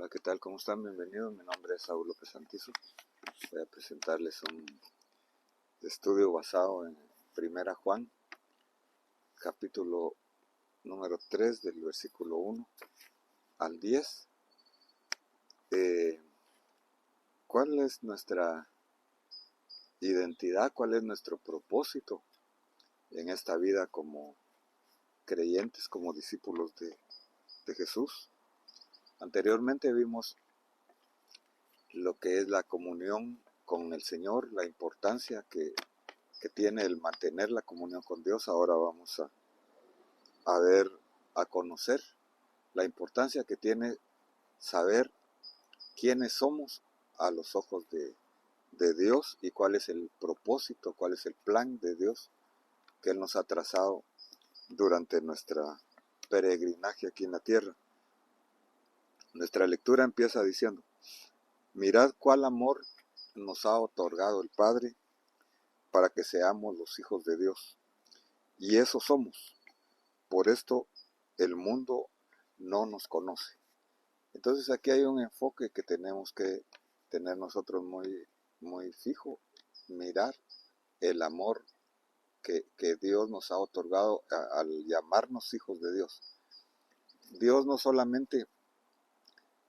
Hola, ¿qué tal? ¿Cómo están? Bienvenidos. Mi nombre es Saúl López Santizo. Voy a presentarles un estudio basado en 1 Juan, capítulo número 3, del versículo 1 al 10. ¿Cuál es nuestra identidad? ¿Cuál es nuestro propósito en esta vida como creyentes, como discípulos de Jesús? Anteriormente vimos lo que es la comunión con el Señor, la importancia que tiene el mantener la comunión con Dios. Ahora vamos a conocer la importancia que tiene saber quiénes somos a los ojos de Dios y cuál es el propósito, cuál es el plan de Dios que Él nos ha trazado durante nuestra peregrinaje aquí en la tierra. Nuestra lectura empieza diciendo: mirad cuál amor nos ha otorgado el Padre para que seamos los hijos de Dios. Y eso somos. Por esto el mundo no nos conoce. Entonces aquí hay un enfoque que tenemos que tener nosotros muy fijo. Mirar el amor que Dios nos ha otorgado al llamarnos hijos de Dios. Dios no solamente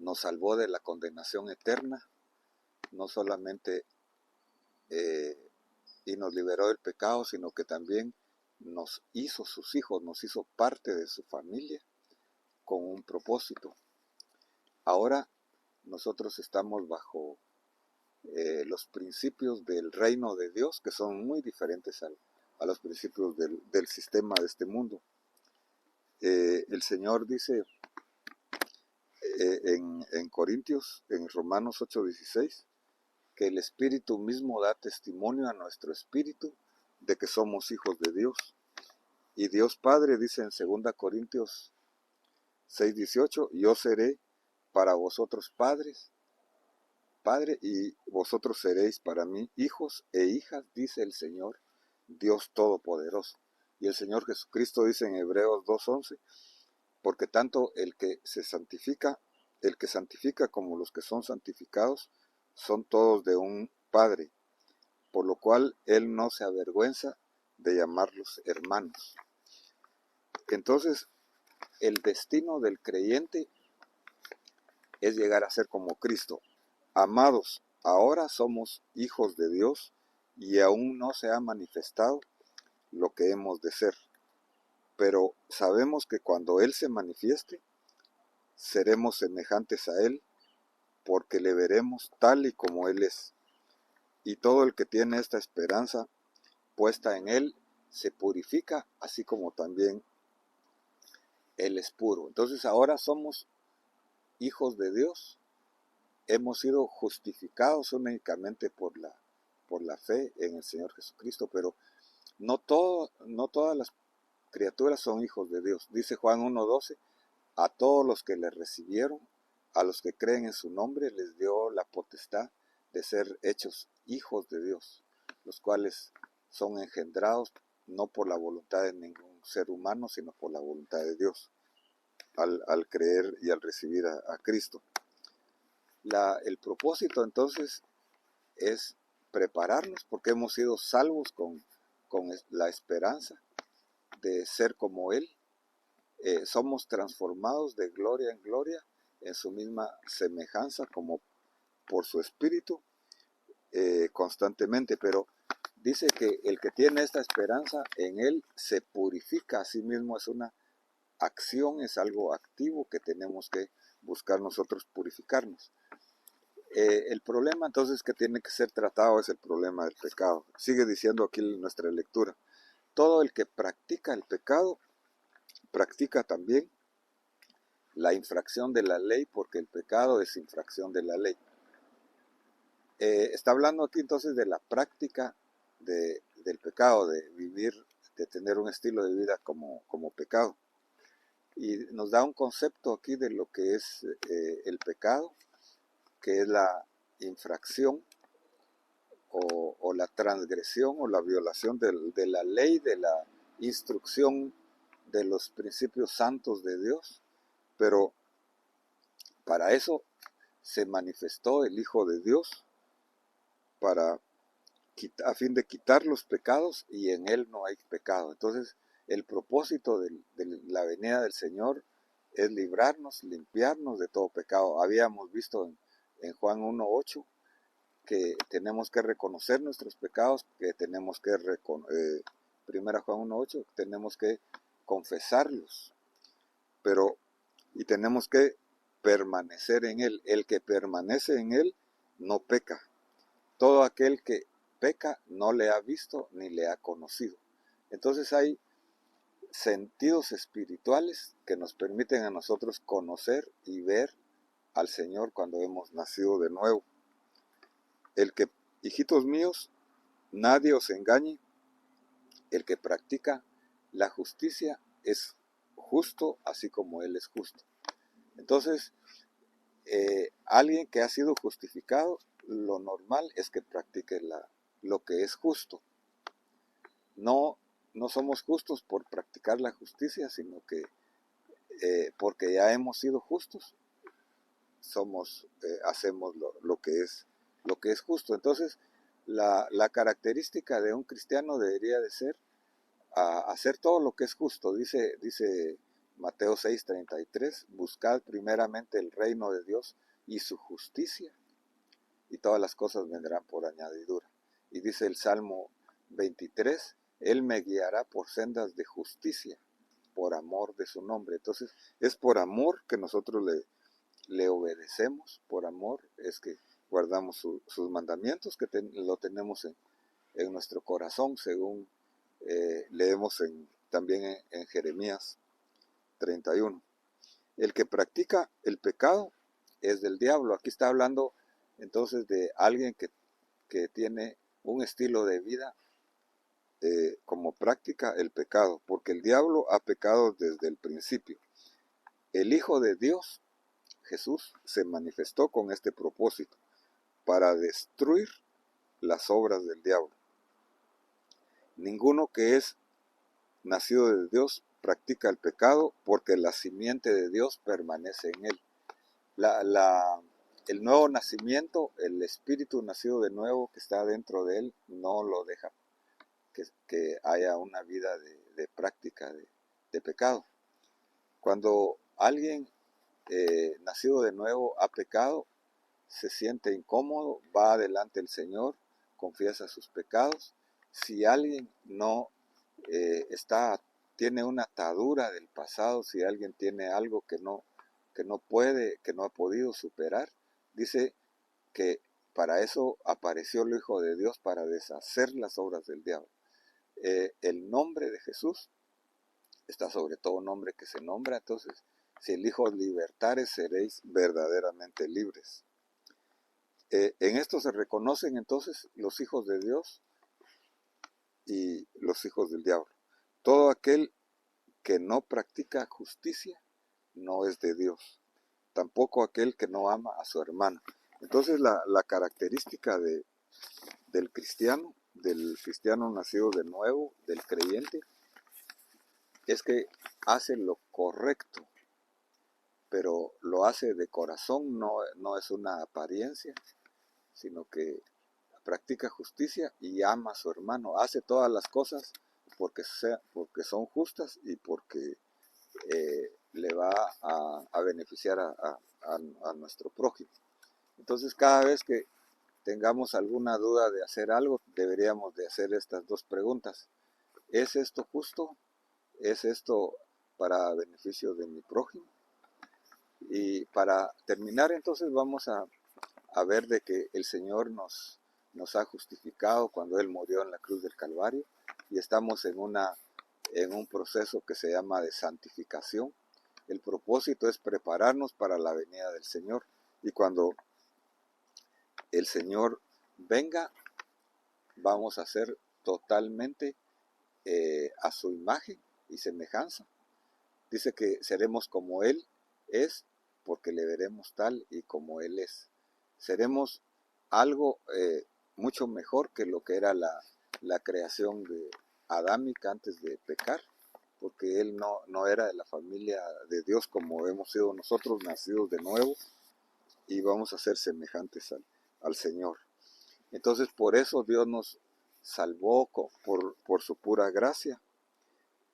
nos salvó de la condenación eterna, no solamente y nos liberó del pecado, sino que también nos hizo sus hijos, nos hizo parte de su familia con un propósito. Ahora nosotros estamos bajo los principios del reino de Dios, que son muy diferentes a los principios del sistema de este mundo. El Señor dice en Corintios, en Romanos 8:16, que el Espíritu mismo da testimonio a nuestro espíritu de que somos hijos de Dios. Y Dios Padre dice en 2 Corintios 6:18, yo seré para vosotros Padre, y vosotros seréis para mí hijos e hijas, dice el Señor, Dios Todopoderoso. Y el Señor Jesucristo dice en Hebreos 2:11, porque tanto el que santifica como los que son santificados, son todos de un Padre, por lo cual Él no se avergüenza de llamarlos hermanos. Entonces, el destino del creyente es llegar a ser como Cristo. Amados, ahora somos hijos de Dios y aún no se ha manifestado lo que hemos de ser. Pero sabemos que cuando Él se manifieste, seremos semejantes a Él, porque le veremos tal y como Él es. Y todo el que tiene esta esperanza puesta en Él se purifica, así como también Él es puro. Entonces ahora somos hijos de Dios. Hemos sido justificados únicamente por la fe en el Señor Jesucristo, pero no todas las criaturas son hijos de Dios. Dice Juan 1:12, a todos los que le recibieron, a los que creen en su nombre, les dio la potestad de ser hechos hijos de Dios, los cuales son engendrados no por la voluntad de ningún ser humano, sino por la voluntad de Dios, al creer y al recibir a Cristo. El propósito entonces es prepararnos, porque hemos sido salvos con la esperanza de ser como Él. Somos transformados de gloria en gloria en su misma semejanza, como por su Espíritu, constantemente. Pero dice que el que tiene esta esperanza en Él se purifica a sí mismo. Es una acción, es algo activo que tenemos que buscar nosotros purificarnos. El problema entonces que tiene que ser tratado es el problema del pecado. Sigue diciendo aquí nuestra lectura: todo el que practica el pecado practica también la infracción de la ley, porque el pecado es infracción de la ley. Está hablando aquí entonces de la práctica del pecado, de vivir, de tener un estilo de vida como pecado. Y nos da un concepto aquí de lo que es el pecado, que es la infracción o la transgresión o la violación de la ley, de la instrucción de los principios santos de Dios. Pero para eso se manifestó el Hijo de Dios a fin de quitar los pecados, y en Él no hay pecado. Entonces, el propósito de la venida del Señor es librarnos, limpiarnos de todo pecado. Habíamos visto en Juan 1:8 que tenemos que reconocer nuestros pecados, que tenemos que, primera Juan 1:8, tenemos que confesarlos, y tenemos que permanecer en Él. El que permanece en Él no peca. Todo aquel que peca no le ha visto ni le ha conocido. Entonces hay sentidos espirituales que nos permiten a nosotros conocer y ver al Señor cuando hemos nacido de nuevo. Hijitos míos, nadie os engañe. El que practica la justicia es justo, así como Él es justo. Entonces, alguien que ha sido justificado, lo normal es que practique lo que es justo. No somos justos por practicar la justicia, sino que porque ya hemos sido justos, hacemos lo que es justo. Entonces, la característica de un cristiano debería de ser hacer todo lo que es justo. Dice Mateo 6:33, buscad primeramente el reino de Dios y su justicia, y todas las cosas vendrán por añadidura. Y dice el Salmo 23, Él me guiará por sendas de justicia, por amor de su nombre. Entonces, es por amor que nosotros le obedecemos, por amor es que guardamos sus mandamientos, que lo tenemos en nuestro corazón, según leemos también en Jeremías 31. El que practica el pecado es del diablo. Aquí está hablando entonces de alguien que tiene un estilo de vida como práctica el pecado, porque el diablo ha pecado desde el principio. El Hijo de Dios, Jesús, se manifestó con este propósito, para destruir las obras del diablo. Ninguno que es nacido de Dios practica el pecado, porque la simiente de Dios permanece en él. El nuevo nacimiento, el espíritu nacido de nuevo que está dentro de él, no lo deja que haya una vida de práctica de pecado. Cuando alguien nacido de nuevo ha pecado, se siente incómodo, va adelante el Señor, confiesa sus pecados. Si alguien no tiene una atadura del pasado, si alguien tiene algo que no ha podido superar, dice que para eso apareció el Hijo de Dios, para deshacer las obras del diablo. El nombre de Jesús está sobre todo nombre que se nombra. Entonces, si el Hijo libertare, seréis verdaderamente libres. En esto se reconocen entonces los hijos de Dios y los hijos del diablo. Todo aquel que no practica justicia no es de Dios, tampoco aquel que no ama a su hermano. Entonces la característica del cristiano nacido de nuevo, del creyente, es que hace lo correcto, pero lo hace de corazón, no es una apariencia, sino que practica justicia y ama a su hermano, hace todas las cosas porque son justas y porque le va a beneficiar a nuestro prójimo. Entonces, cada vez que tengamos alguna duda de hacer algo, deberíamos de hacer estas dos preguntas. ¿Es esto justo? ¿Es esto para beneficio de mi prójimo? Y para terminar, entonces, vamos a ver de que el Señor nos ha justificado cuando Él murió en la cruz del Calvario, y estamos en un proceso que se llama de santificación. El propósito es prepararnos para la venida del Señor, y cuando el Señor venga, vamos a ser totalmente a su imagen y semejanza. Dice que seremos como Él es, porque le veremos tal y como Él es. Seremos algo mucho mejor que lo que era la creación de adámica antes de pecar, porque Él no era de la familia de Dios como hemos sido nosotros, nacidos de nuevo, y vamos a ser semejantes al Señor. Entonces por eso Dios nos salvó por su pura gracia,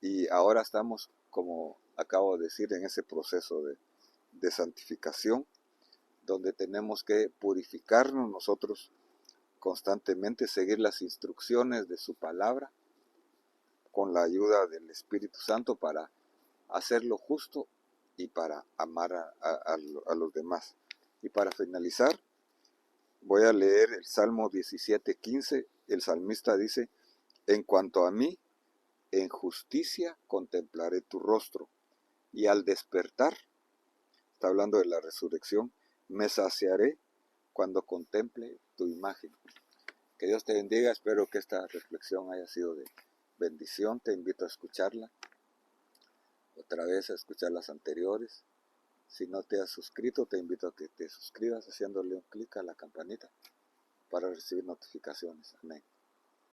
y ahora estamos, como acabo de decir, en ese proceso de santificación, donde tenemos que purificarnos nosotros constantemente, seguir las instrucciones de su palabra, con la ayuda del Espíritu Santo, para hacer lo justo y para amar a los demás. Y para finalizar, voy a leer el Salmo 17:15. El salmista dice: en cuanto a mí, en justicia contemplaré tu rostro, y al despertar, está hablando de la resurrección, me saciaré cuando contemple tu imagen. Que Dios te bendiga. Espero que esta reflexión haya sido de bendición. Te invito a escucharla otra vez, a escuchar las anteriores. Si no te has suscrito, te invito a que te suscribas haciéndole un clic a la campanita para recibir notificaciones. Amén.